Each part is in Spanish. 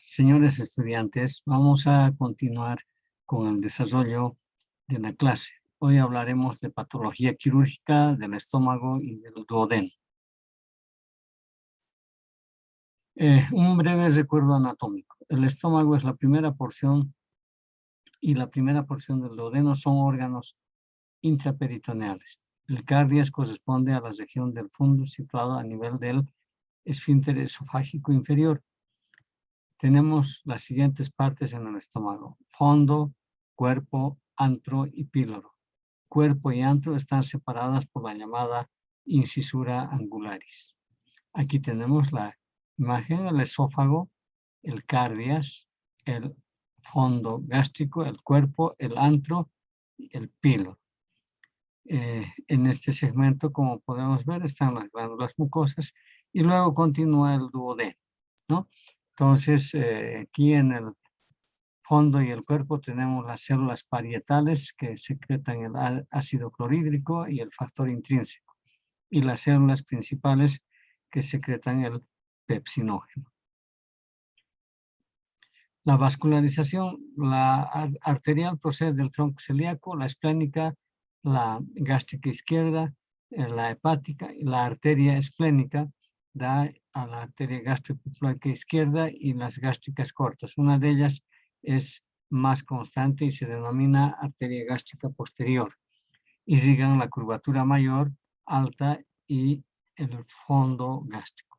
Señores estudiantes, vamos a continuar con el desarrollo de la clase. Hoy hablaremos de patología quirúrgica del estómago y del duodeno. Un breve recuerdo anatómico. El estómago es la primera porción y la primera porción del duodeno son órganos intraperitoneales. El cardias corresponde a la región del fundus situado a nivel del esfínter esofágico inferior. Tenemos las siguientes partes en el estómago: fondo, cuerpo, antro y píloro. Cuerpo y antro están separadas por la llamada incisura angularis. Aquí tenemos la imagen: el esófago, el cardias, el fondo gástrico, el cuerpo, el antro y el píloro. En este segmento, como podemos ver, están las glándulas mucosas y luego continúa el duodeno, ¿no? Entonces, aquí en el fondo y el cuerpo tenemos las células parietales que secretan el ácido clorhídrico y el factor intrínseco, y las células principales que secretan el pepsinógeno. La vascularización, la arterial procede del tronco celíaco, la esplénica, la gástrica izquierda, la hepática, y la arteria esplénica da a la arteria gastroepiploica izquierda y las gástricas cortas. Una de ellas es más constante y se denomina arteria gástrica posterior. Y sigan la curvatura mayor, alta y el fondo gástrico.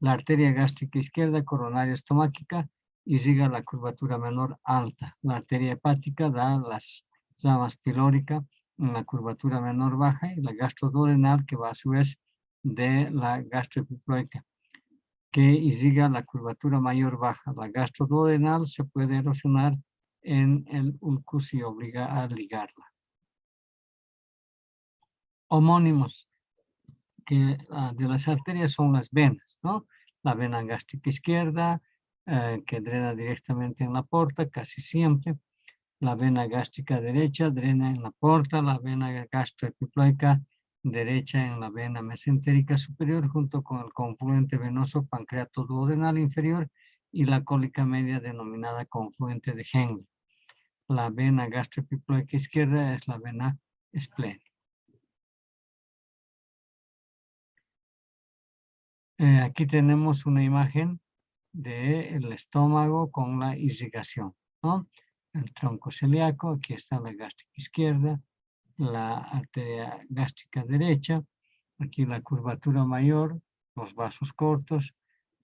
La arteria gástrica izquierda, coronaria estomáquica, y siga la curvatura menor alta. La arteria hepática da las ramas pilórica en la curvatura menor baja, y la gastroduodenal, que va a su vez de la gastroepiploica, que irriga la curvatura mayor baja. La gastroduodenal se puede erosionar en el ulcus y obliga a ligarla. Homónimos que de las arterias son las venas, ¿no? La vena gástrica izquierda, que drena directamente en la porta, casi siempre. La vena gástrica derecha drena en la porta, la vena gastroepiploica derecha en la vena mesentérica superior, junto con el confluente venoso pancreatoduodenal inferior y la cólica media denominada confluente de Henle. La vena gastroepiploica izquierda es la vena esplénica. Aquí tenemos una imagen del estómago con la irrigación, ¿no? El tronco celíaco, aquí está la gástrica izquierda, la arteria gástrica derecha, aquí la curvatura mayor, los vasos cortos,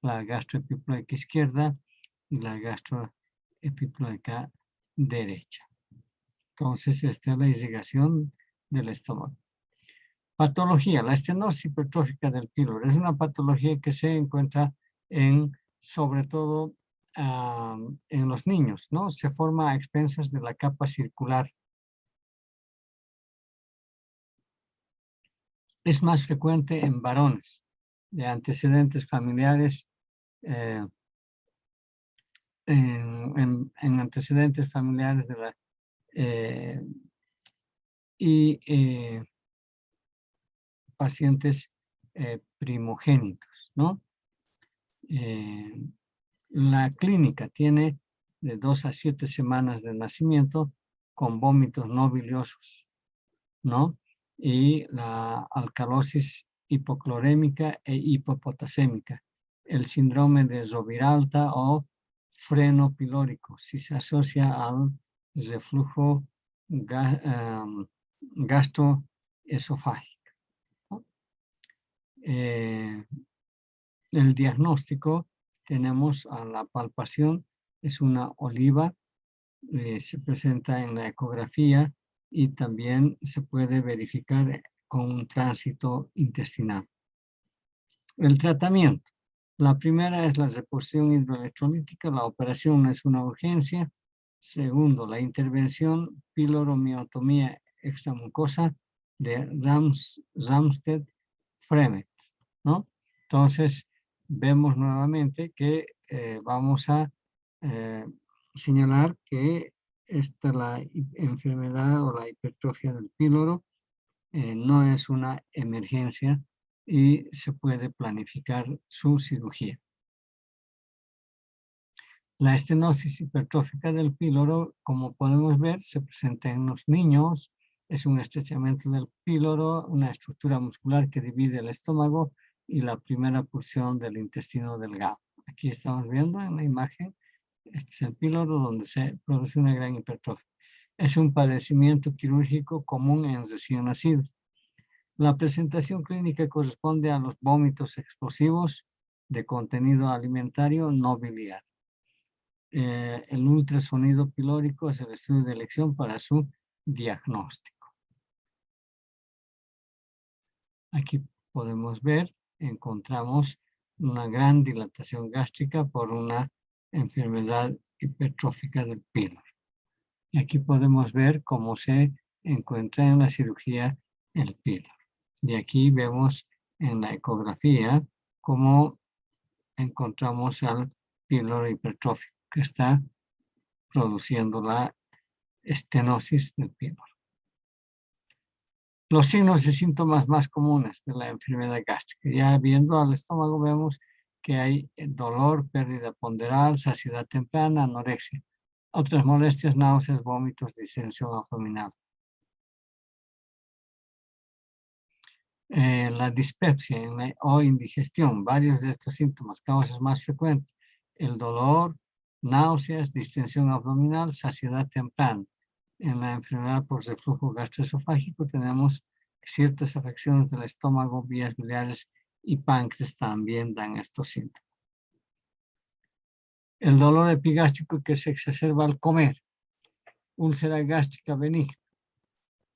la gastroepiploica izquierda y la gastroepiploica derecha. Entonces, esta es la irrigación del estómago. Patología: la estenosis hipertrófica del píloro es una patología que se encuentra sobre todo en los niños, ¿no? Se forma a expensas de la capa circular. Es más frecuente en varones de antecedentes familiares, en antecedentes familiares de la, pacientes primogénitos, ¿no? La clínica tiene de 2 a 7 semanas de nacimiento con vómitos no biliosos, ¿no? Y la alcalosis hipoclorémica e hipopotasémica. El síndrome de Roviralta o freno pilórico, si se asocia al reflujo gastroesofágico, ¿no? El diagnóstico: tenemos a la palpación, es una oliva, se presenta en la ecografía y también se puede verificar con un tránsito intestinal. El tratamiento: la primera es la reposición hidroelectrolítica, la operación es una urgencia. Segundo, la intervención piloromiotomía extramucosa de Ramstedt-Fremet, ¿no? Entonces, vemos nuevamente que vamos a señalar que la enfermedad o la hipertrofia del píloro no es una emergencia y se puede planificar su cirugía. La estenosis hipertrófica del píloro, como podemos ver, se presenta en los niños. Es un estrechamiento del píloro, una estructura muscular que divide el estómago y la primera porción del intestino delgado. Aquí estamos viendo en la imagen, este es el píloro donde se produce una gran hipertrofia. Es un padecimiento quirúrgico común en recién nacidos. La presentación clínica corresponde a los vómitos explosivos de contenido alimentario no biliar. El ultrasonido pilórico es el estudio de elección para su diagnóstico. Aquí podemos ver, encontramos una gran dilatación gástrica por una enfermedad hipertrófica del píloro. Y aquí podemos ver cómo se encuentra en la cirugía el píloro. Y aquí vemos en la ecografía cómo encontramos al píloro hipertrófico que está produciendo la estenosis del píloro. Los signos y síntomas más comunes de la enfermedad gástrica. Ya viendo al estómago vemos que hay dolor, pérdida ponderal, saciedad temprana, anorexia. Otras molestias, náuseas, vómitos, distensión abdominal. La dispepsia o indigestión, varios de estos síntomas, causas más frecuentes, el dolor, náuseas, distensión abdominal, saciedad temprana. En la enfermedad por reflujo gastroesofágico tenemos ciertas afecciones del estómago, vías biliares y páncreas también dan estos síntomas. El dolor epigástrico que se exacerba al comer, úlcera gástrica benigna,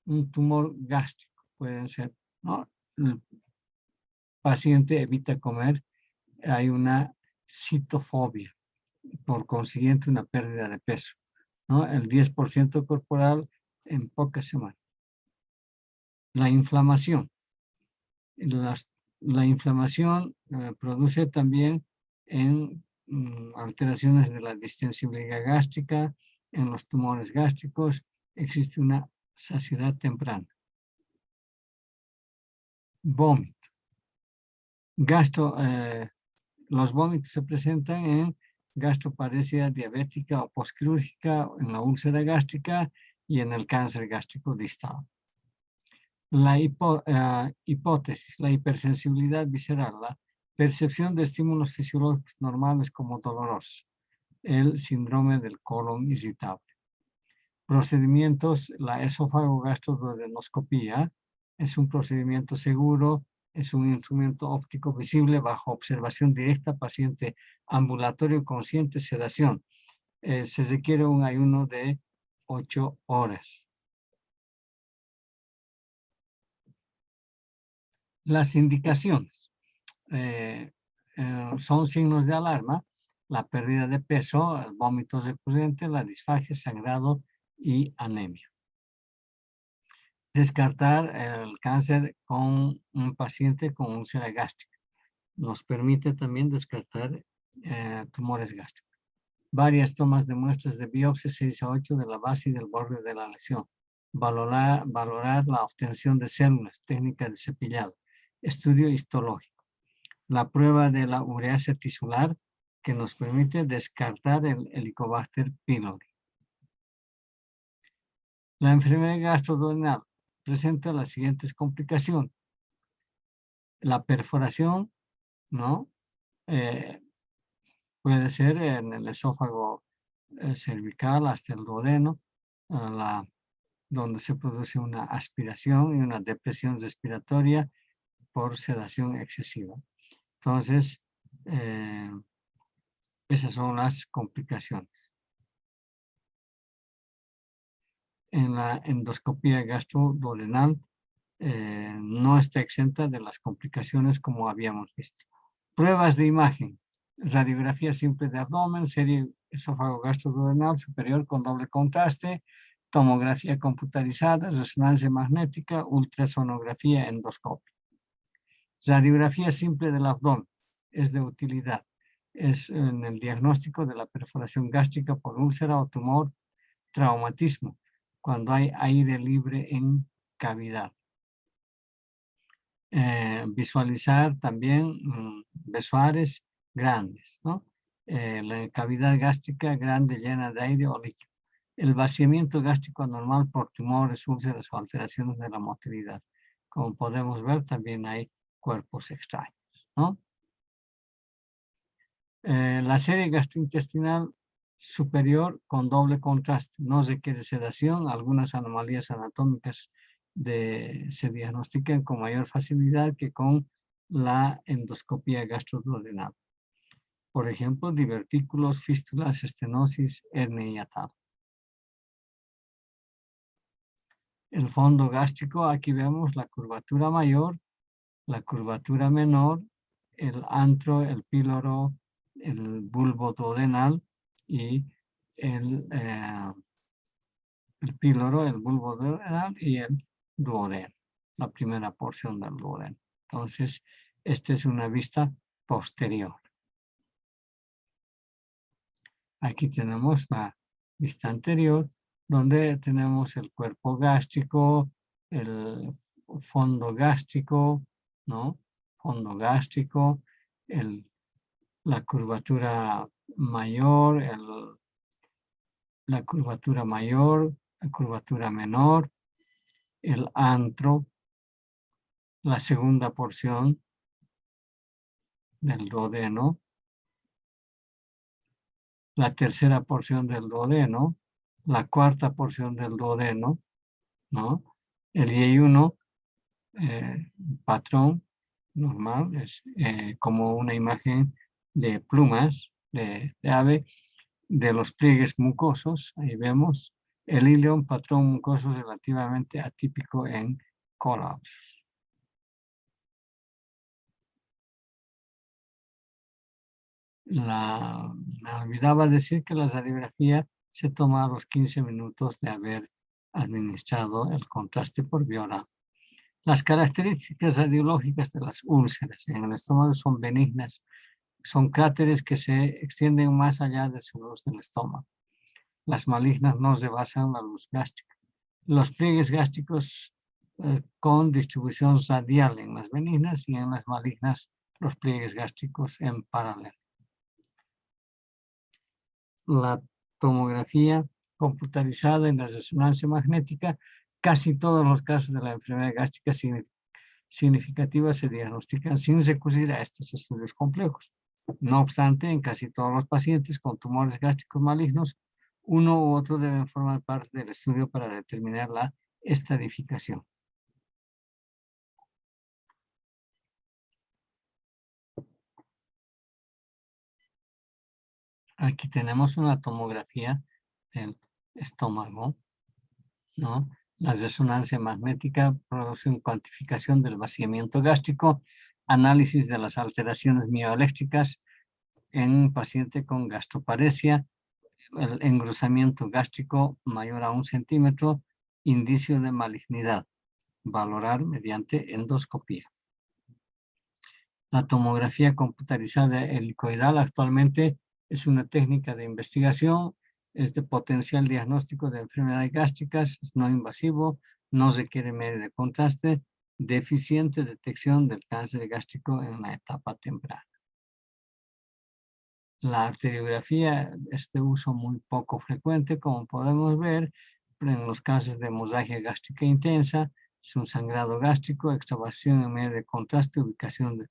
un tumor gástrico pueden ser, ¿no? El paciente evita comer, hay una citofobia, por consiguiente una pérdida de peso, ¿no? El 10% corporal en pocas semanas. La inflamación. La inflamación produce también en alteraciones de la distensibilidad gástrica, en los tumores gástricos, existe una saciedad temprana. Vómito. Los vómitos se presentan en gastroparesia diabética o postquirúrgica, en la úlcera gástrica y en el cáncer gástrico distal. La hipótesis, la hipersensibilidad visceral, la percepción de estímulos fisiológicos normales como dolorosos, el síndrome del colon irritable. Procedimientos, la esófago-gastroduodenoscopía es un procedimiento seguro, es un instrumento óptico visible bajo observación directa, paciente ambulatorio consciente, sedación. Se requiere un ayuno de 8 horas. Las indicaciones son signos de alarma, la pérdida de peso, el vómito recurrente, la disfagia, sangrado y anemia. Descartar el cáncer con un paciente con úlcera gástrica. Nos permite también descartar tumores gástricos. Varias tomas de muestras de biopsia 6 a 8 de la base y del borde de la lesión. Valorar la obtención de células, técnica de cepillado. Estudio histológico. La prueba de la ureasa tisular que nos permite descartar el Helicobacter pylori. La enfermedad gastroduodenal presenta las siguientes complicaciones. La perforación, ¿no? Puede ser en el esófago cervical hasta el duodeno, donde se produce una aspiración y una depresión respiratoria por sedación excesiva. Entonces, esas son las complicaciones. En la endoscopía gastroduodenal no está exenta de las complicaciones como habíamos visto. Pruebas de imagen. Radiografía simple de abdomen, serie esófago gastroduodenal superior con doble contraste, tomografía computarizada, resonancia magnética, ultrasonografía endoscópica. Radiografía simple del abdomen es de utilidad. Es en el diagnóstico de la perforación gástrica por úlcera o tumor, traumatismo, cuando hay aire libre en cavidad. Visualizar también besoares grandes, ¿no? la cavidad gástrica grande llena de aire o líquido. El vaciamiento gástrico anormal por tumores, úlceras o alteraciones de la motilidad. Como podemos ver, también hay cuerpos extraños, ¿no? La serie gastrointestinal superior con doble contraste no requiere sedación. Algunas anomalías anatómicas se diagnostican con mayor facilidad que con la endoscopía gastroduodenal. Por ejemplo, divertículos, fístulas, estenosis, hernia hiatal. El fondo gástrico, aquí vemos la curvatura mayor, la curvatura menor, el antro, el píloro, el bulbo duodenal y el píloro, el bulbo duodenal y el duodeno, la primera porción del duodeno. Entonces, esta es una vista posterior. Aquí tenemos la vista anterior, donde tenemos el cuerpo gástrico, el fondo gástrico, ¿no? Fondo gástrico, la curvatura mayor, la curvatura mayor, la curvatura menor, el antro, la segunda porción del duodeno, la tercera porción del duodeno, la cuarta porción del duodeno, ¿no? El Y1, patrón normal, es como una imagen de plumas de ave, de los pliegues mucosos. Ahí vemos el ilion, patrón mucoso relativamente atípico en colapsos. Me olvidaba decir que la radiografía se toma a los 15 minutos de haber administrado el contraste por vía oral. Las características radiológicas de las úlceras en el estómago son benignas. Son cráteres que se extienden más allá de su luz del estómago. Las malignas no rebasan la luz gástrica. Los pliegues gástricos con distribución radial en las benignas y en las malignas los pliegues gástricos en paralelo. La tomografía computarizada en la resonancia magnética, casi todos los casos de la enfermedad gástrica significativa se diagnostican sin recurrir a estos estudios complejos. No obstante, en casi todos los pacientes con tumores gástricos malignos, uno u otro deben formar parte del estudio para determinar la estratificación. Aquí tenemos una tomografía del estómago, ¿no? La resonancia magnética produce una cuantificación del vaciamiento gástrico, análisis de las alteraciones mioeléctricas en un paciente con gastroparesia, el engrosamiento gástrico mayor a 1 centímetro, indicio de malignidad, valorar mediante endoscopía. La tomografía computarizada helicoidal actualmente es una técnica de investigación, es de potencial diagnóstico de enfermedades gástricas, es no invasivo, no requiere medio de contraste, deficiente detección del cáncer gástrico en una etapa temprana. La arteriografía es de uso muy poco frecuente, como podemos ver en los casos de hemorragia gástrica intensa, es un sangrado gástrico, extravasación en medio de contraste, ubicación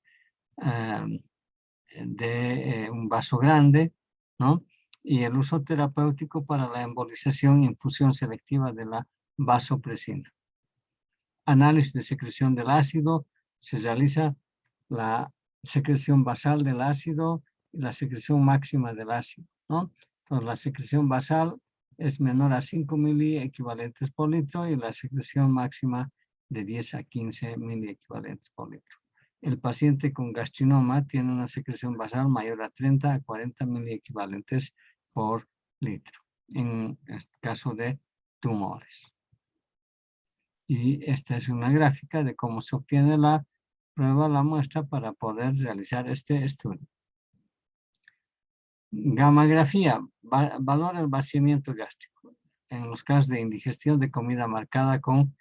de un vaso grande, ¿no? Y el uso terapéutico para la embolización e infusión selectiva de la vasopresina. Análisis de secreción del ácido, se realiza la secreción basal del ácido y la secreción máxima del ácido, ¿no? Entonces, la secreción basal es menor a 5 miliequivalentes por litro y la secreción máxima de 10 a 15 miliequivalentes por litro. El paciente con gastrinoma tiene una secreción basal mayor a 30 a 40 miliequivalentes por litro, en este caso de tumores. Y esta es una gráfica de cómo se obtiene la prueba, la muestra para poder realizar este estudio. Gammagrafía, valora el vaciamiento gástrico en los casos de indigestión de comida marcada con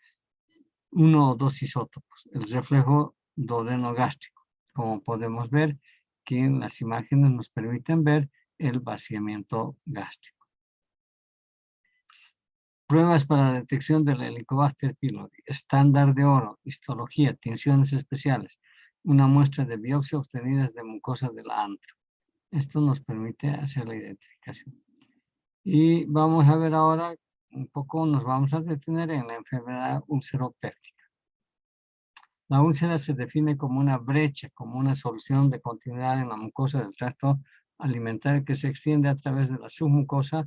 1 o 2 isótopos, el reflejo duodeno gástrico. Como podemos ver, que en las imágenes nos permiten ver el vaciamiento gástrico. Pruebas para la detección del Helicobacter pylori, estándar de oro, histología, tinciones especiales, una muestra de biopsia obtenidas de mucosa del antro. Esto nos permite hacer la identificación. Y vamos a ver ahora un poco, nos vamos a detener en la enfermedad ulceropéptica. La úlcera se define como una brecha, como una solución de continuidad en la mucosa del tracto alimentario que se extiende a través de la submucosa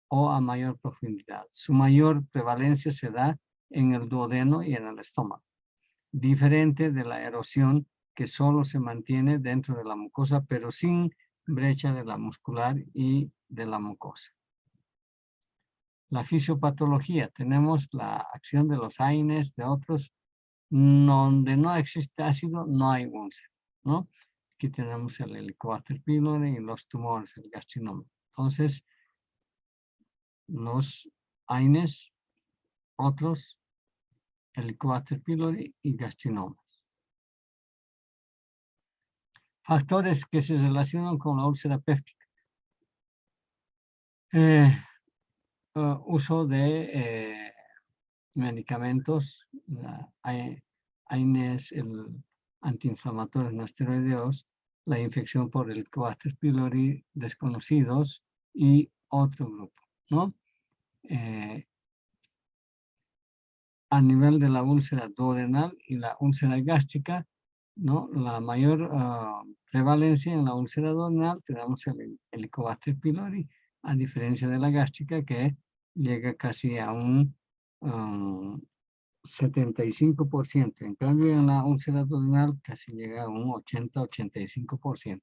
o a mayor profundidad. Su mayor prevalencia se da en el duodeno y en el estómago, diferente de la erosión que solo se mantiene dentro de la mucosa, pero sin brecha de la muscular y de la mucosa. La fisiopatología, tenemos la acción de los AINES, de otros. Donde no existe ácido, no hay úlcera, ¿no? Aquí tenemos el Helicobacter pylori y los tumores, el gastrinoma. Entonces, los AINES, otros, Helicobacter pylori y gastrinomas. Factores que se relacionan con la úlcera péptica. Uso de medicamentos, AINES, el antiinflamatorios no esteroideos, la infección por el Helicobacter pylori desconocidos y otro grupo, ¿no? A nivel de la úlcera duodenal y la úlcera gástrica, ¿no? La mayor prevalencia en la úlcera duodenal tenemos el Helicobacter pylori, a diferencia de la gástrica que llega casi a un 75%. En cambio, en la úlcera duodenal casi llega a un 80-85%.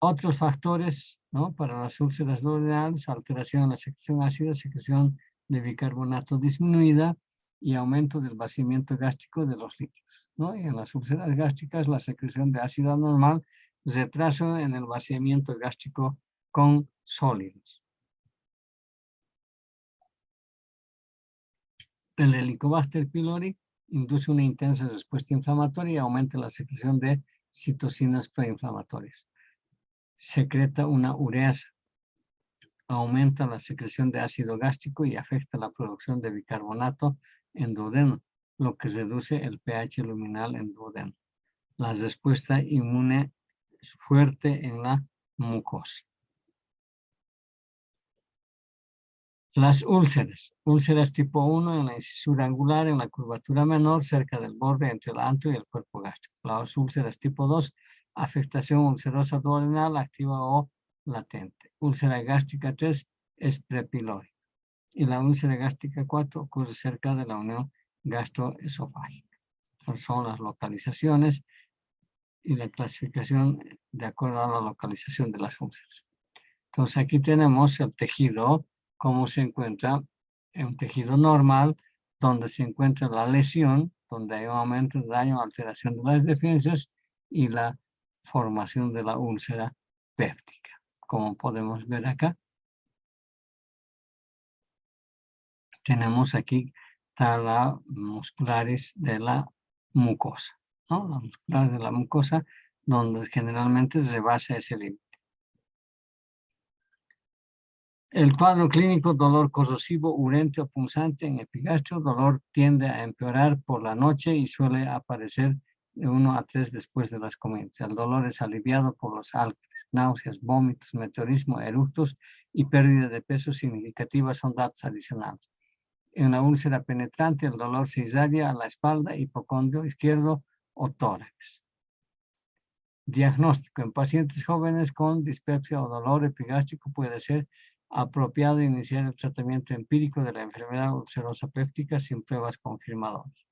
Otros factores, ¿no? Para las úlceras duodenales, alteración en la secreción ácida, secreción de bicarbonato disminuida y aumento del vaciamiento gástrico de los líquidos, ¿no? Y en las úlceras gástricas, la secreción de ácido anormal, retraso en el vaciamiento gástrico con sólidos. El Helicobacter pylori induce una intensa respuesta inflamatoria y aumenta la secreción de citocinas proinflamatorias. Secreta una ureasa, aumenta la secreción de ácido gástrico y afecta la producción de bicarbonato en duodeno, lo que reduce el pH luminal en duodeno. La respuesta inmune es fuerte en la mucosa. Las úlceras tipo 1 en la incisura angular, en la curvatura menor, cerca del borde entre el antro y el cuerpo gástrico. Las úlceras tipo 2, afectación ulcerosa duodenal activa o latente. Úlcera gástrica 3 es prepilórica. Y la úlcera gástrica 4 ocurre cerca de la unión gastroesofágica. Son las localizaciones y la clasificación de acuerdo a la localización de las úlceras. Entonces aquí tenemos el tejido, cómo se encuentra en un tejido normal, donde se encuentra la lesión, donde hay un aumento de daño, alteración de las defensas y la formación de la úlcera péptica. Como podemos ver acá, tenemos aquí las musculares de la mucosa, ¿no? Las musculares de la mucosa, donde generalmente se basa ese límite. El cuadro clínico, dolor corrosivo, urente o punzante en epigastrio, dolor tiende a empeorar por la noche y suele aparecer de 1 a 3 después de las comidas. El dolor es aliviado por los álcalis, náuseas, vómitos, meteorismo, eructos y pérdida de peso significativa son datos adicionales. En la úlcera penetrante, el dolor se irradia a la espalda, hipocondrio izquierdo o tórax. Diagnóstico. En pacientes jóvenes con dispepsia o dolor epigástrico puede ser apropiado iniciar el tratamiento empírico de la enfermedad ulcerosa péptica sin pruebas confirmadoras.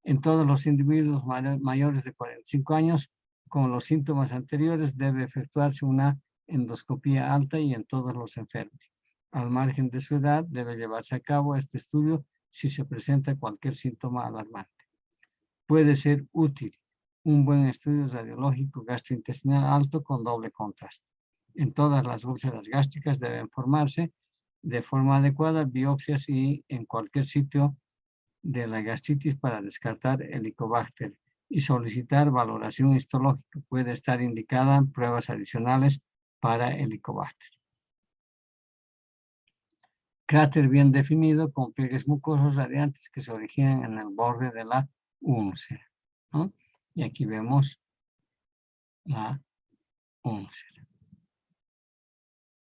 En todos los individuos mayores de 45 años con los síntomas anteriores debe efectuarse una endoscopía alta y en todos los enfermos. Al margen de su edad debe llevarse a cabo este estudio si se presenta cualquier síntoma alarmante. Puede ser útil un buen estudio radiológico gastrointestinal alto con doble contraste. En todas las úlceras gástricas deben formarse de forma adecuada biopsias y en cualquier sitio de la gastritis para descartar Helicobacter y solicitar valoración histológica. Puede estar indicada en pruebas adicionales para Helicobacter. Cráter bien definido con pliegues mucosos radiantes que se originan en el borde de la úlcera, ¿no? Y aquí vemos la úlcera.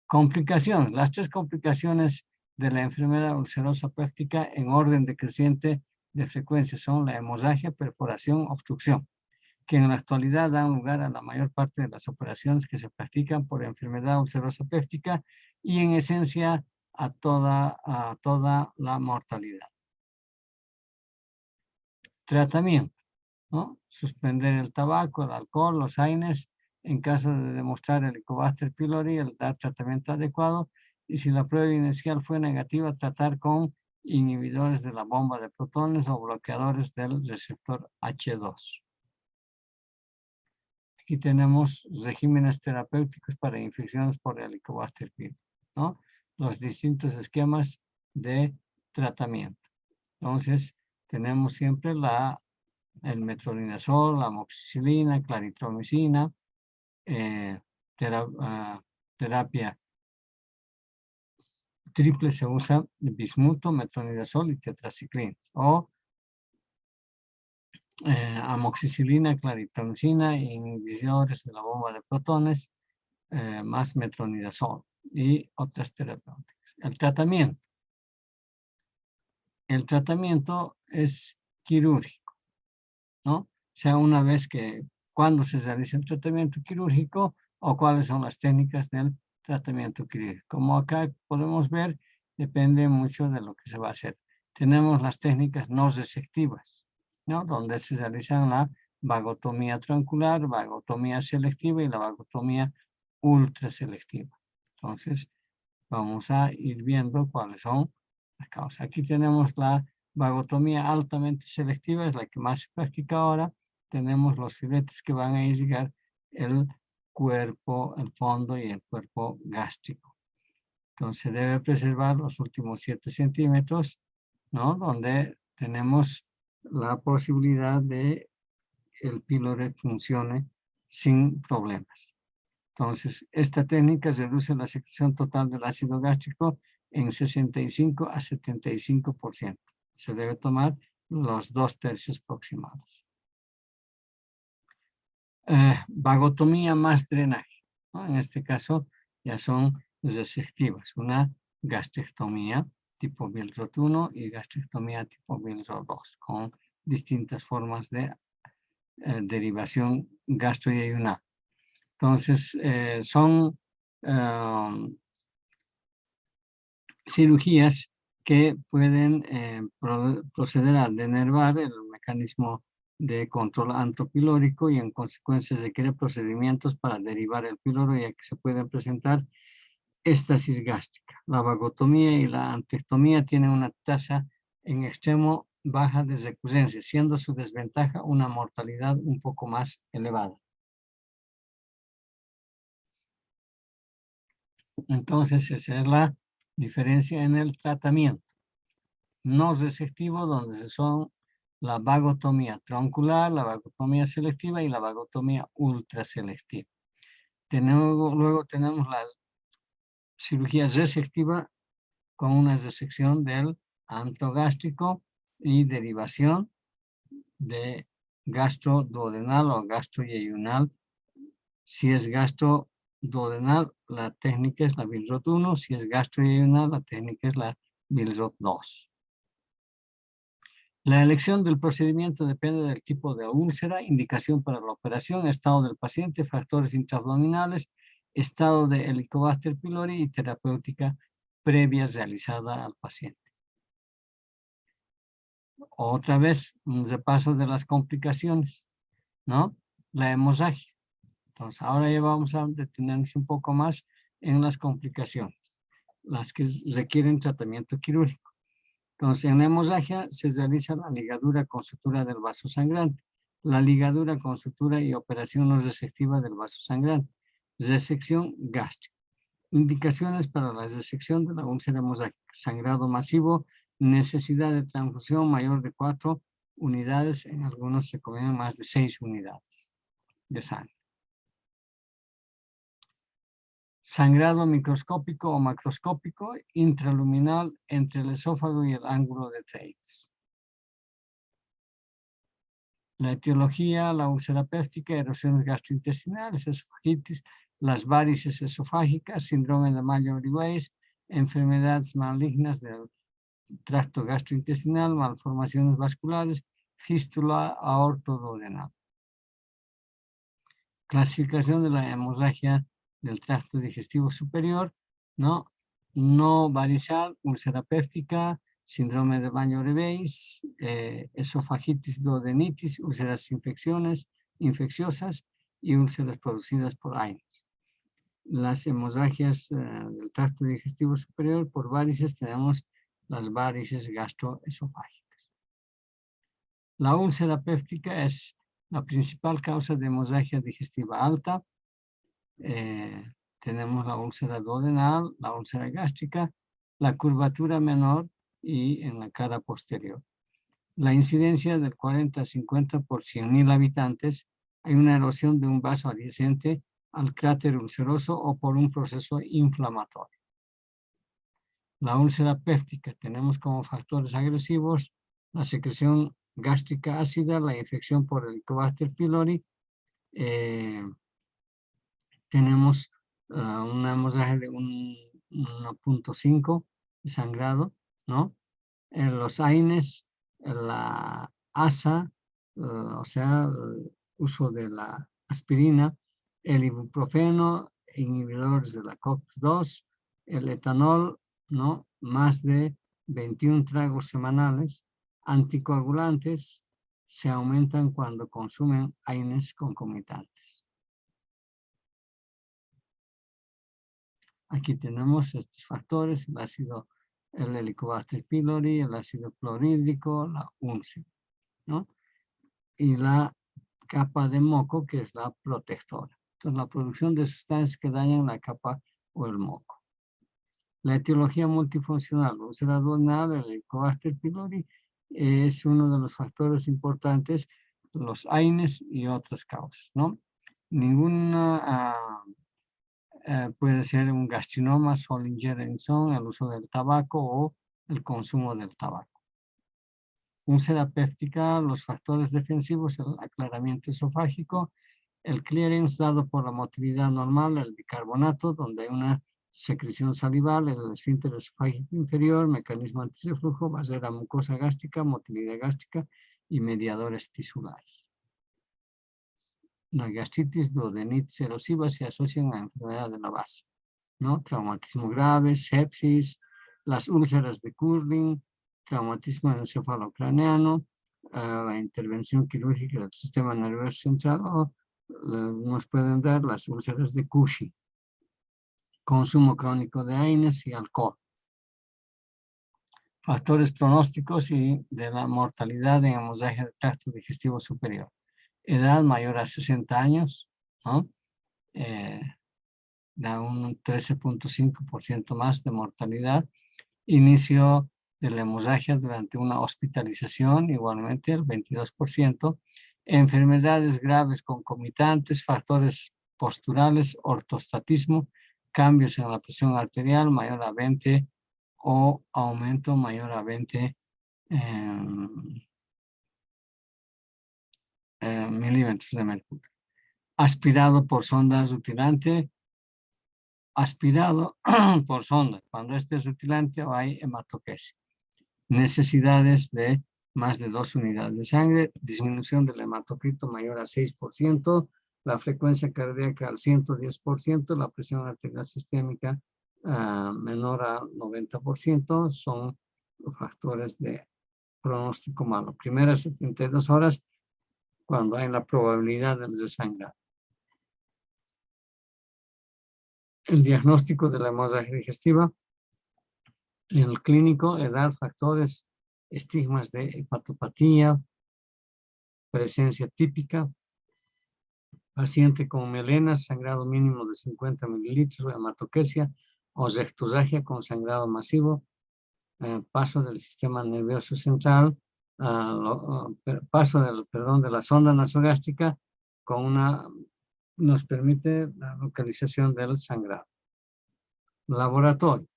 Complicaciones. Las 3 complicaciones de la enfermedad ulcerosa péptica en orden decreciente de frecuencia son la hemorragia, perforación, obstrucción, que en la actualidad dan lugar a la mayor parte de las operaciones que se practican por enfermedad ulcerosa péptica y en esencia a toda la mortalidad. Tratamiento, ¿no? Suspender el tabaco, el alcohol, los AINES, en caso de demostrar el Helicobacter pylori, el dar tratamiento adecuado, y si la prueba inicial fue negativa, tratar con inhibidores de la bomba de protones o bloqueadores del receptor H2. Aquí tenemos regímenes terapéuticos para infecciones por Helicobacter pylori, ¿no? Los distintos esquemas de tratamiento. Entonces, tenemos siempre el metronidazol, la amoxicilina, claritromicina, terapia triple se usa bismuto, metronidazol y tetraciclina, o amoxicilina, claritromicina, inhibidores de la bomba de protones, más metronidazol y otras terapéuticas. El tratamiento es quirúrgico, ¿no? O sea, una vez cuando se realiza el tratamiento quirúrgico o cuáles son las técnicas del tratamiento quirúrgico. Como acá podemos ver, depende mucho de lo que se va a hacer. Tenemos las técnicas no resectivas, ¿no? Donde se realizan la vagotomía troncular, vagotomía selectiva y la vagotomía ultraselectiva. Entonces, vamos a ir viendo cuáles son las causas. Aquí tenemos la vagotomía altamente selectiva, es la que más se practica ahora. Tenemos los filetes que van a irrigar el cuerpo, el fondo y el cuerpo gástrico. Entonces se debe preservar los últimos 7 centímetros, ¿no? Donde tenemos la posibilidad de el pílori funcione sin problemas. Entonces, esta técnica reduce la secreción total del ácido gástrico en 65 a 75%. Se debe tomar los 2/3 aproximados. Vagotomía más drenaje, ¿no? En este caso ya son resectivas. Una gastrectomía tipo Billroth 1 y gastrectomía tipo Billroth 2 con distintas formas de derivación gastroyeyunal. Entonces, son cirugías que pueden proceder a denervar el mecanismo de control antropilórico y en consecuencia requiere procedimientos para derivar el píloro, ya que se pueden presentar éstasis gástrica. La vagotomía y la antectomía tienen una tasa en extremo baja de recurrencia, siendo su desventaja una mortalidad un poco más elevada. Entonces, esa es la diferencia en el tratamiento. No resectivo, donde son la vagotomía troncular, la vagotomía selectiva y la vagotomía ultraselectiva. Luego tenemos la cirugía resectiva con una resección del antro gástrico y derivación de gastroduodenal o gastroyeyunal. Si es gastroduodenal, la técnica es la Billroth 1. Si es gastroyeyunal, la técnica es la Billroth 2. La elección del procedimiento depende del tipo de úlcera, indicación para la operación, estado del paciente, factores intraabdominales, estado de Helicobacter pylori y terapéutica previa realizada al paciente. Otra vez, un repaso de las complicaciones, ¿no? La hemorragia. Entonces, ahora ya vamos a detenernos un poco más en las complicaciones, las que requieren tratamiento quirúrgico. Entonces, en la hemorragia se realiza la ligadura con sutura del vaso sangrante, la ligadura con sutura y operación no resectiva del vaso sangrante, resección gástrica. Indicaciones para la resección de la úlcera hemorrágica: sangrado masivo, necesidad de transfusión mayor de 4 unidades, en algunos se combinan más de 6 unidades de sangre. Sangrado microscópico o macroscópico intraluminal entre el esófago y el ángulo de Treitz. La etiología, la úlcera péptica, erosiones gastrointestinales, esofagitis, las varices esofágicas, síndrome de Mayer-Brugge, enfermedades malignas del tracto gastrointestinal, malformaciones vasculares, fístula aortoduodenal. Clasificación de la hemorragia del tracto digestivo superior, no varicial, úlcera péptica, síndrome de Mayer-Brugge, esofagitis duodenitis, úlceras infecciosas y úlceras producidas por AINES. Las hemorragias del tracto digestivo superior por varices tenemos las varices gastroesofágicas. La úlcera péptica es la principal causa de hemorragia digestiva alta. Tenemos la úlcera duodenal, la úlcera gástrica, la curvatura menor y en la cara posterior. La incidencia del 40 a 50 por 100.000 habitantes, hay una erosión de un vaso adyacente al cráter ulceroso o por un proceso inflamatorio. La úlcera péptica tenemos como factores agresivos la secreción gástrica ácida, la infección por el Helicobacter pylori, tenemos una hemorragia de 1.5 de sangrado, ¿no? En los AINES, la ASA, o sea, el uso de la aspirina, el ibuprofeno, inhibidores de la COX-2, el etanol, ¿no? Más de 21 tragos semanales, anticoagulantes, se aumentan cuando consumen AINES concomitantes. Aquí tenemos estos factores, el Helicobacter pylori, el ácido clorhídrico, la úlcera, ¿no? Y la capa de moco, que es la protectora. Entonces, la producción de sustancias que dañan la capa o el moco. La etiología multifuncional, la úlcera duodenal, el Helicobacter pylori, es uno de los factores importantes, los AINES y otras causas, ¿no? Ninguna puede ser un gastrinoma, Sollinger-Ellison, el uso del tabaco o el consumo del tabaco. Úlcera péptica, los factores defensivos, el aclaramiento esofágico, el clearance dado por la motilidad normal, el bicarbonato, donde hay una secreción salival, el esfínter esofágico inferior, mecanismo antirreflujo, barrera mucosa gástrica, motilidad gástrica y mediadores tisulares. La gastritis duodenitis erosiva se asocian a enfermedad de la base, ¿no? Traumatismo grave, sepsis, las úlceras de Curling, traumatismo encefalocraneano, la intervención quirúrgica del sistema nervioso central o nos pueden dar las úlceras de Cushing. Consumo crónico de AINES y alcohol. Factores pronósticos y de la mortalidad en hemorragia del tracto digestivo superior. Edad mayor a 60 años, ¿no? Da un 13.5% más de mortalidad. Inicio de la hemorragia durante una hospitalización, igualmente el 22%. Enfermedades graves concomitantes, factores posturales, ortostatismo, cambios en la presión arterial mayor a 20 o aumento mayor a 20 milímetros de mercurio. Aspirado por sonda rutilante, aspirado por sonda, cuando este es rutilante o hay hematoquesia. Necesidades de más de 2 unidades de sangre, disminución del hematocrito mayor a 6%, la frecuencia cardíaca al 110%, la presión arterial sistémica menor a 90%, son los factores de pronóstico malo. Primeras 72 horas, cuando hay la probabilidad de desangrar. El diagnóstico de la hemorragia digestiva, en el clínico, edad, factores, estigmas de hepatopatía, presencia típica, paciente con melenas, sangrado mínimo de 50 mililitros, hematoquesia o recturragia con sangrado masivo, paso del sistema nervioso central, paso de la sonda nasogástrica nos permite la localización del sangrado. Laboratorio.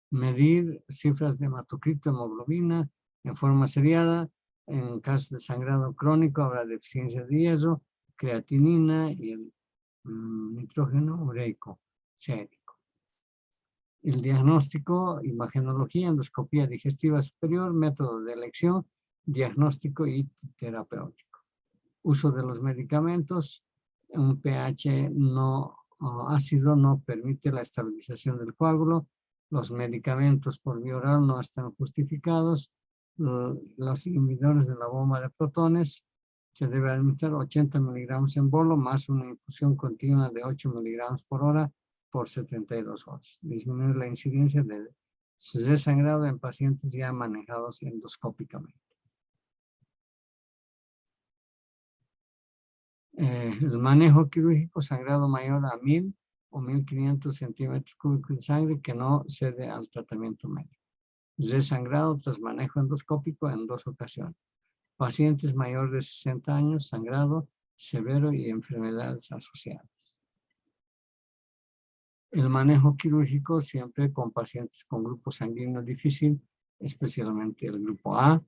Medir cifras de hematocrito, hemoglobina en forma seriada. En casos de sangrado crónico habrá deficiencia de hierro, creatinina y el nitrógeno ureico sérico. El diagnóstico, imagenología, endoscopía digestiva superior, método de elección, diagnóstico y terapéutico. Uso de los medicamentos. Un pH ácido no permite la estabilización del coágulo. Los medicamentos por vía oral no están justificados. Los inhibidores de la bomba de protones se debe administrar 80 miligramos en bolo más una infusión continua de 8 miligramos por hora por 72 horas. Disminuir la incidencia de desangrado en pacientes ya manejados endoscópicamente. El manejo quirúrgico, sangrado mayor a 1000 o 1500 centímetros cúbicos de sangre que no cede al tratamiento médico. Desangrado tras manejo endoscópico en 2 ocasiones. Pacientes mayores de 60 años, sangrado severo y enfermedades asociadas. El manejo quirúrgico siempre con pacientes con grupo sanguíneo difícil, especialmente el grupo A.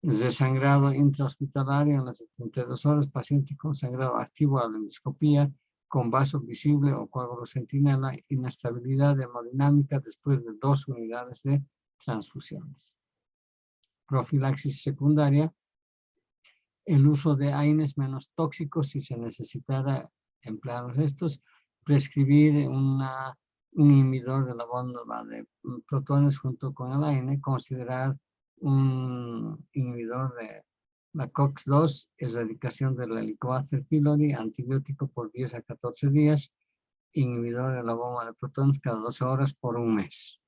Desangrado intrahospitalario en las 72 horas, paciente con sangrado activo a la endoscopía, con vaso visible o coágulo centinela, inestabilidad hemodinámica después de 2 unidades de transfusiones. Profilaxis secundaria, el uso de AINES menos tóxicos si se necesitara emplear estos, prescribir un inhibidor de la bomba de protones junto con el AINE, considerar un inhibidor de la COX-2, erradicación del Helicobacter pylori, antibiótico por 10 a 14 días, inhibidor de la bomba de protones cada 12 horas por un mes.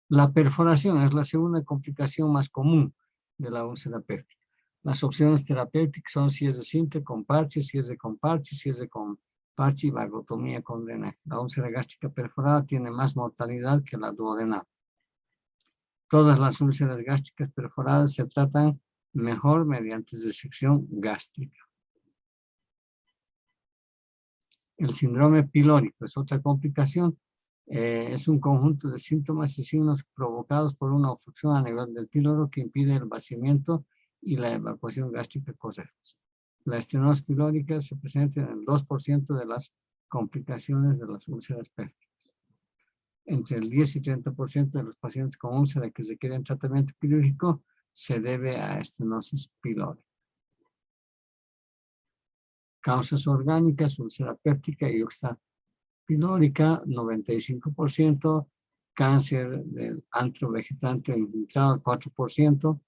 La perforación es la segunda complicación más común de la úlcera péptica. Las opciones terapéuticas son si es de simple con parche, si es de con parche, si es de con parche y vagotomía con drenaje. La úlcera gástrica perforada tiene más mortalidad que la duodenal. Todas las úlceras gástricas perforadas se tratan mejor mediante disección gástrica. El síndrome pilórico es otra complicación. Es un conjunto de síntomas y signos provocados por una obstrucción a nivel del píloro que impide el vaciamiento y la evacuación gástrica correcta. La estenosis pilórica se presenta en el 2% de las complicaciones de las úlceras pépticas. Entre el 10 y 30% de los pacientes con úlcera que requieren tratamiento quirúrgico se debe a estenosis pilórica. Causas orgánicas, úlcera péptica y úlcera pilórica, 95%, cáncer del antro vegetante infiltrado, 4%,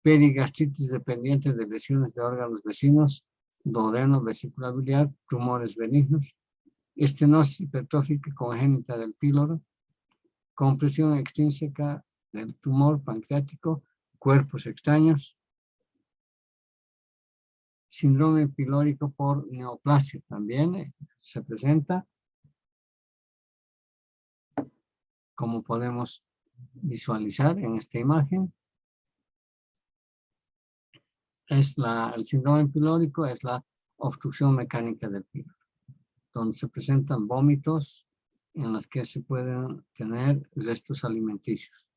perigastritis dependiente de lesiones de órganos vecinos, duodeno, vesícula biliar, tumores benignos, estenosis hipertrófica congénita del píloro, compresión extrínseca del tumor pancreático, cuerpos extraños, síndrome pilórico por neoplasia también se presenta, como podemos visualizar en esta imagen. El síndrome pilórico es la obstrucción mecánica del píloro, donde se presentan vómitos en los que se pueden tener restos alimenticios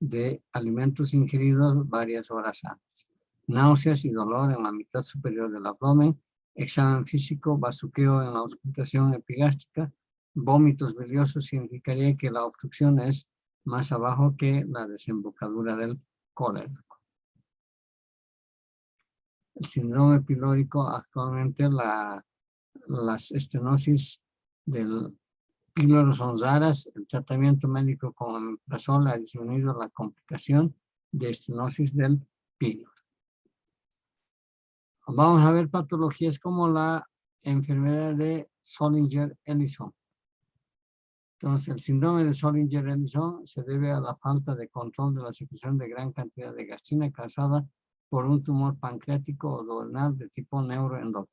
de alimentos ingeridos varias horas antes, náuseas y dolor en la mitad superior del abdomen, examen físico, bazuqueo en la auscultación epigástrica, vómitos biliosos significaría que la obstrucción es más abajo que la desembocadura del colédoco. El síndrome pilórico, actualmente las estenosis del píloro son raras. El tratamiento médico con omeprazol ha disminuido la complicación de estenosis del píloro. Vamos a ver patologías como la enfermedad de Zollinger-Ellison. Entonces, el síndrome de Zollinger-Ellison se debe a la falta de control de la secreción de gran cantidad de gastrina causada por un tumor pancreático o duodenal de tipo neuroendocrino.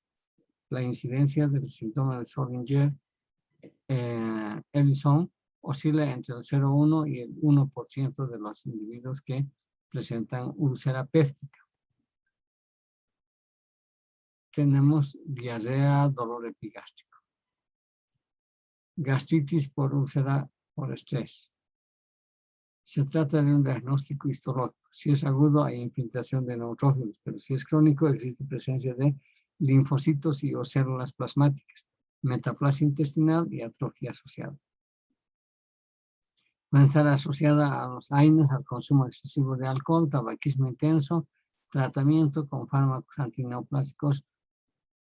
La incidencia del síndrome de Zollinger-Ellison oscila entre el 0,1 y el 1% de los individuos que presentan úlcera péptica. Tenemos diarrea, dolor epigástrico. Gastritis por úlcera por estrés. Se trata de un diagnóstico histológico. Si es agudo, hay infiltración de neutrófilos, pero si es crónico, existe presencia de linfocitos y o células plasmáticas, metaplasia intestinal y atrofia asociada. Puede estar asociada a los AINES, al consumo excesivo de alcohol, tabaquismo intenso, tratamiento con fármacos antineoplásicos,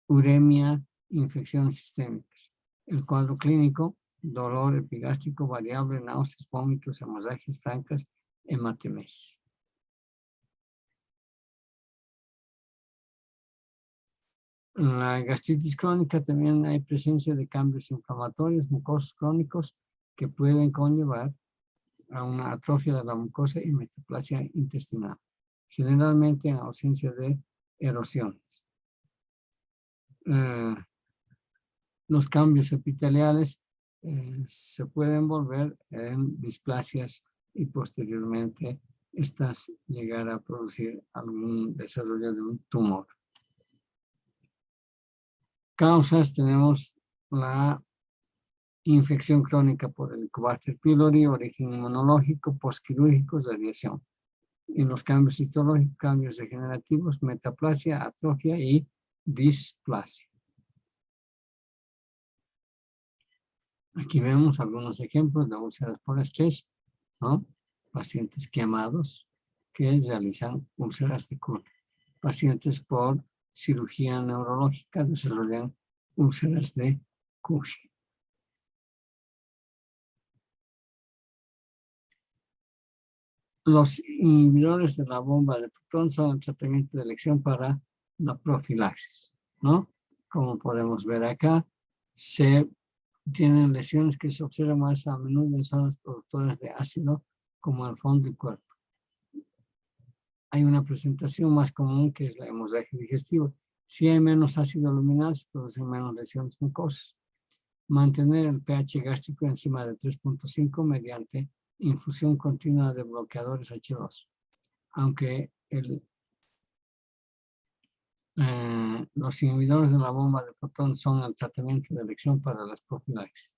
uremia, infecciones sistémicas. El cuadro clínico: dolor epigástrico variable, náuseas, vómitos, hemorragias francas, hematemesis. En la gastritis crónica también hay presencia de cambios inflamatorios mucosos crónicos que pueden conllevar a una atrofia de la mucosa y metaplasia intestinal, generalmente en ausencia de erosiones. Los cambios epiteliales se pueden volver en displasias y posteriormente estas llegar a producir algún desarrollo de un tumor. Causas: tenemos la infección crónica por el Helicobacter pylori, origen inmunológico, postquirúrgico, radiación. Y los cambios histológicos, cambios degenerativos, metaplasia, atrofia y displasia. Aquí vemos algunos ejemplos de úlceras por estrés, ¿no? Pacientes quemados que realizan úlceras de Crohn. Pacientes por cirugía neurológica desarrollan úlceras de Cushing. Los inhibidores de la bomba de Proton son el tratamiento de elección para la profilaxis, ¿no? Como podemos ver acá, se tienen lesiones que se observan más a menudo en zonas productoras de ácido, como el fondo y cuerpo. Hay una presentación más común que es la hemorragia digestiva. Si hay menos ácido luminal, se producen menos lesiones mucosas. Mantener el pH gástrico encima de 3.5 mediante infusión continua de bloqueadores H2. Aunque los inhibidores de la bomba de Proton son el tratamiento de elección para las profilaxis.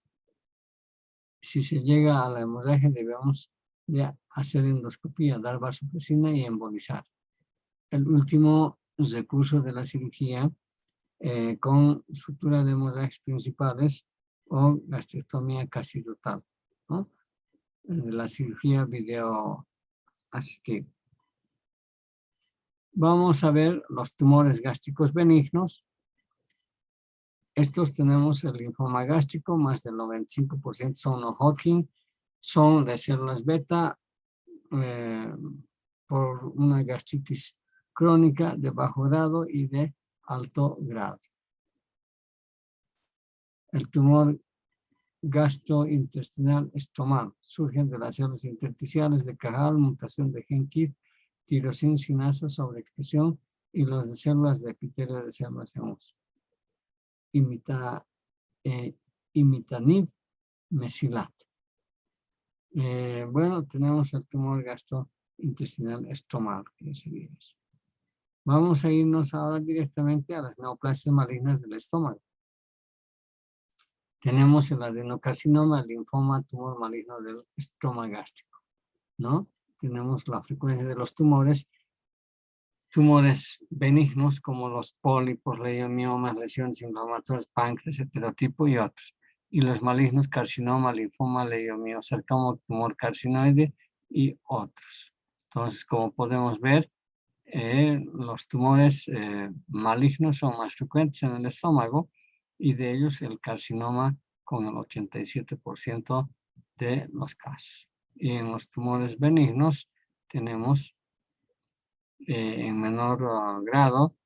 Si se llega a la hemorragia, debemos de hacer endoscopía, dar vasopresina y embolizar. El último recurso de la cirugía con sutura de hemorragias principales o gastrectomía casi total, ¿no? La cirugía video asistiva. Vamos a ver los tumores gástricos benignos. Estos tenemos el linfoma gástrico, más del 95% son no Hodgkin, son de células beta por una gastritis crónica de bajo grado y de alto grado. El tumor gastrointestinal estomal surgen de las células intersticiales de Cajal, mutación de gen KIT, tirosina sinasa, sobreexpresión y las de células de epitelio de células en uso. Imitanib mesilato. Bueno, tenemos el tumor gastrointestinal estomal, que sería eso. Vamos a irnos ahora directamente a las neoplasias malignas del estómago. Tenemos el adenocarcinoma, el linfoma, tumor maligno del estroma gástrico, ¿no? Tenemos la frecuencia de los tumores benignos como los pólipos, leiomiomas, lesiones inflamatorias, páncreas, heterotipo y otros. Y los malignos, carcinoma, linfoma, leiomiosarcoma, tumor carcinoide y otros. Entonces, como podemos ver, los tumores malignos son más frecuentes en el estómago y de ellos el carcinoma con el 87% de los casos. Y en los tumores benignos tenemos en menor grado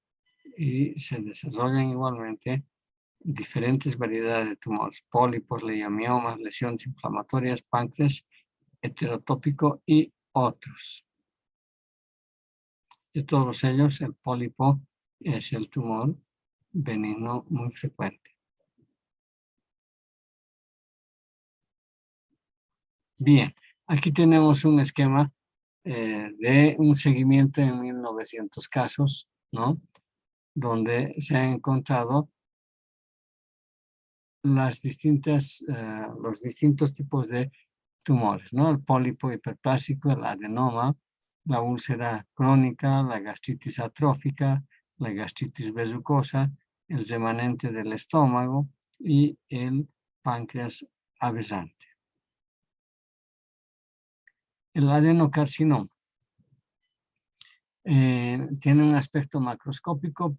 y se desarrollan igualmente diferentes variedades de tumores, pólipos, leiomiomas, lesiones inflamatorias, páncreas, heterotópico y otros. De todos ellos, el pólipo es el tumor benigno muy frecuente. Bien, aquí tenemos un esquema de un seguimiento en 1900 casos, ¿no? Donde se han encontrado los distintos tipos de tumores, ¿no? El pólipo hiperplásico, el adenoma, la úlcera crónica, la gastritis atrófica, la gastritis besucosa, el remanente del estómago y el páncreas avesante. El adenocarcinoma tiene un aspecto macroscópico,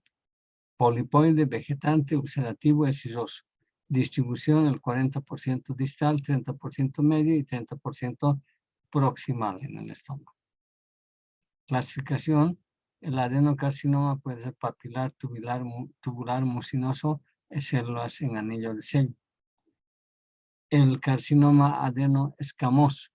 polipoide, vegetante, ulcerativo, excisoso. Distribución, el 40% distal, 30% medio y 30% proximal en el estómago. Clasificación, el adenocarcinoma puede ser papilar, tubular, mucinoso, células en anillo de sello. El carcinoma adenoescamoso,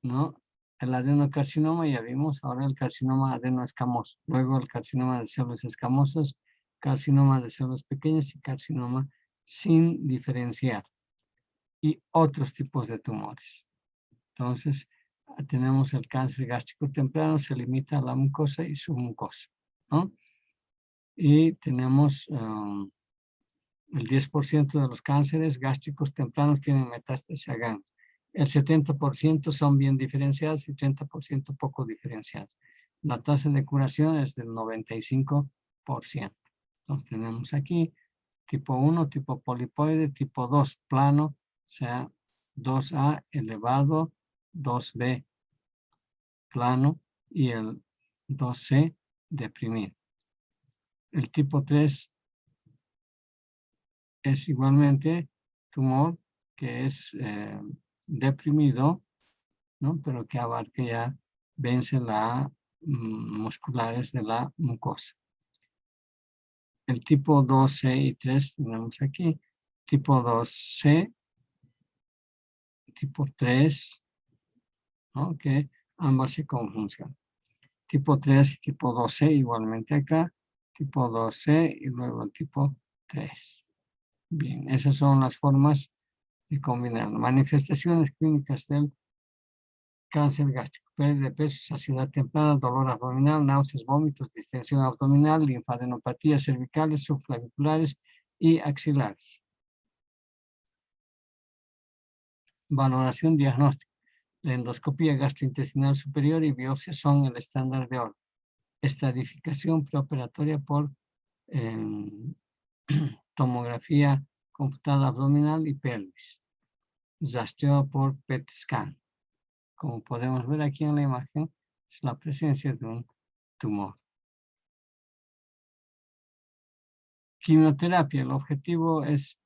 ¿no? El adenocarcinoma ya vimos, ahora el carcinoma adenoescamoso, luego el carcinoma de células escamosas, carcinoma de células pequeñas y carcinoma sin diferenciar y otros tipos de tumores. Entonces, tenemos el cáncer gástrico temprano, se limita a la mucosa y submucosa, ¿no? Y tenemos el 10% de los cánceres gástricos tempranos tienen metástasis a ganglio. El 70% son bien diferenciados y 30% poco diferenciados. La tasa de curación es del 95%. Entonces tenemos aquí tipo 1, tipo polipoide, tipo 2, plano, o sea, 2A elevado, 2B plano y el 2C deprimido. El tipo 3 es igualmente tumor que es deprimido, ¿no? Pero que abarca ya, vence las musculares de la mucosa. El tipo 2C y 3 tenemos aquí. Tipo 2C, tipo 3, ¿no? Que ambas se conjuncionan. Tipo 3 y tipo 2C igualmente acá. Tipo 2C y luego el tipo 3. Bien, esas son las formas de combinar. Manifestaciones clínicas del cáncer gástrico, pérdida de peso, saciedad temprana, dolor abdominal, náuseas, vómitos, distensión abdominal, linfadenopatías cervicales, subclaviculares y axilares. Valoración diagnóstica. La endoscopía gastrointestinal superior y biopsia son el estándar de oro. Estadificación preoperatoria por tomografía computada abdominal y pelvis. Rastreo por PET scan. Como podemos ver aquí en la imagen, es la presencia de un tumor. Quimioterapia. El objetivo es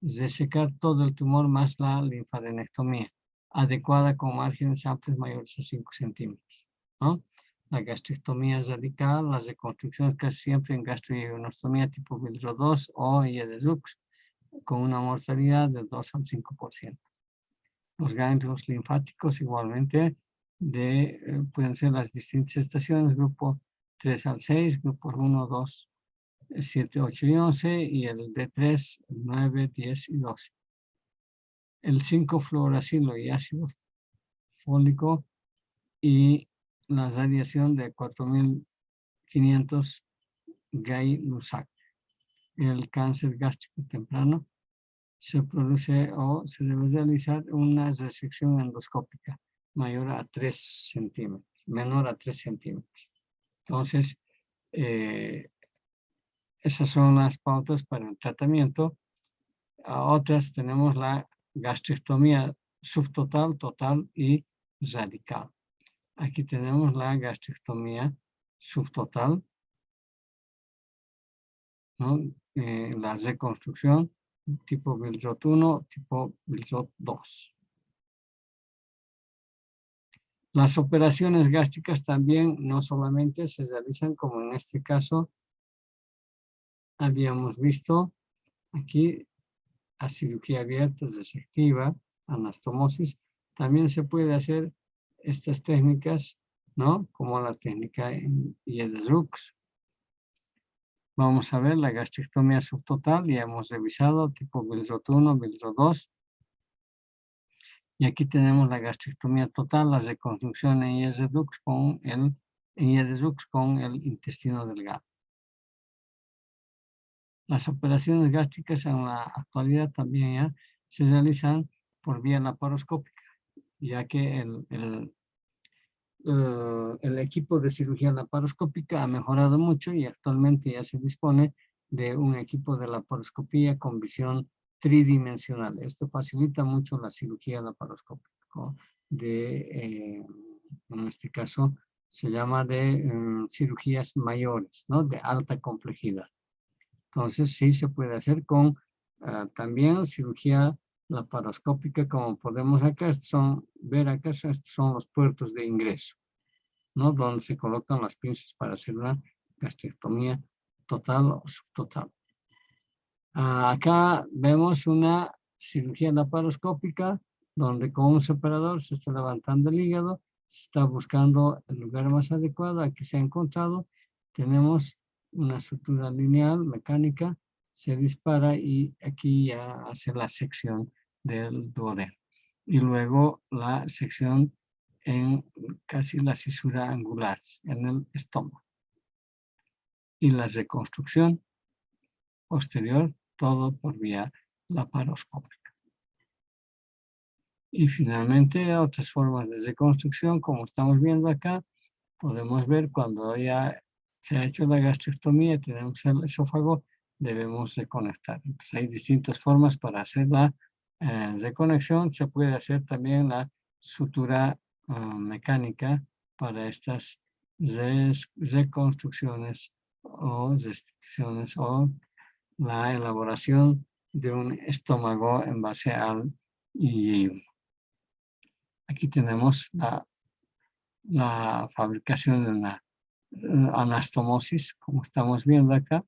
resecar todo el tumor más la linfadenectomía, adecuada con márgenes amplios mayores a 5 centímetros, ¿no? La gastrectomía radical, las reconstrucciones casi siempre en gastroileonostomía tipo Bilro 2 o IEDESUX, con una mortalidad del 2 al 5%. Los ganglios linfáticos igualmente pueden ser las distintas estaciones, grupo 3 al 6, grupos 1, 2, 7, 8 y 11, y el D3, 9, 10 y 12. El 5-fluoracilo y ácido fólico y la radiación de 4500 Gay-Lussac. El cáncer gástrico temprano se produce o se debe realizar una resección endoscópica mayor a 3 centímetros, menor a 3 centímetros. Entonces, esas son las pautas para el tratamiento. A otras tenemos la gastrectomía subtotal, total y radical. Aquí tenemos la gastrectomía subtotal, ¿no? La reconstrucción tipo Bilzot 1, tipo Bilzot 2. Las operaciones gástricas también no solamente se realizan como en este caso habíamos visto aquí a cirugía abierta, resectiva, anastomosis. También se puede hacer estas técnicas, ¿no? Como la técnica en IEDESUX. Vamos a ver la gastrectomía subtotal, ya hemos revisado tipo Bilzot 1, Bilzot 2. Y aquí tenemos la gastrectomía total, la reconstrucción en IR-Dux con el intestino delgado. Las operaciones gástricas en la actualidad también ya se realizan por vía laparoscópica, ya que el equipo de cirugía laparoscópica ha mejorado mucho y actualmente ya se dispone de un equipo de laparoscopía con visión tridimensional. Esto facilita mucho la cirugía laparoscópica en este caso se llama de cirugías mayores, ¿no? De alta complejidad. Entonces sí se puede hacer con también cirugía laparoscópica, como podemos ver acá, estos son los puertos de ingreso, ¿no? Donde se colocan las pinzas para hacer una gastrectomía total o subtotal. Acá vemos una cirugía laparoscópica donde con un separador se está levantando el hígado, se está buscando el lugar más adecuado. Aquí se ha encontrado, tenemos una sutura lineal mecánica, se dispara y aquí ya hace la sección del duodeno. Y luego la sección en casi la cisura angular en el estómago. Y la reconstrucción posterior, todo por vía laparoscópica. Y finalmente, otras formas de reconstrucción, como estamos viendo acá, podemos ver cuando ya se ha hecho la gastrectomía, tenemos el esófago, debemos reconectar. Entonces, hay distintas formas para hacer la reconexión. Se puede hacer también la sutura mecánica para estas reconstrucciones o restricciones o la elaboración de un estómago en base al IEIUM. Aquí tenemos la fabricación de una anastomosis, como estamos viendo acá.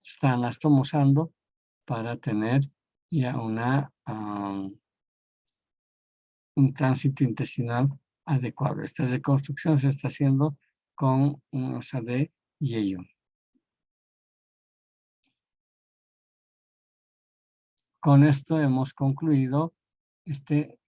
Está anastomosando para tener ya un tránsito intestinal adecuado. Esta reconstrucción se está haciendo con un osa de IEIUM. Con esto hemos concluido este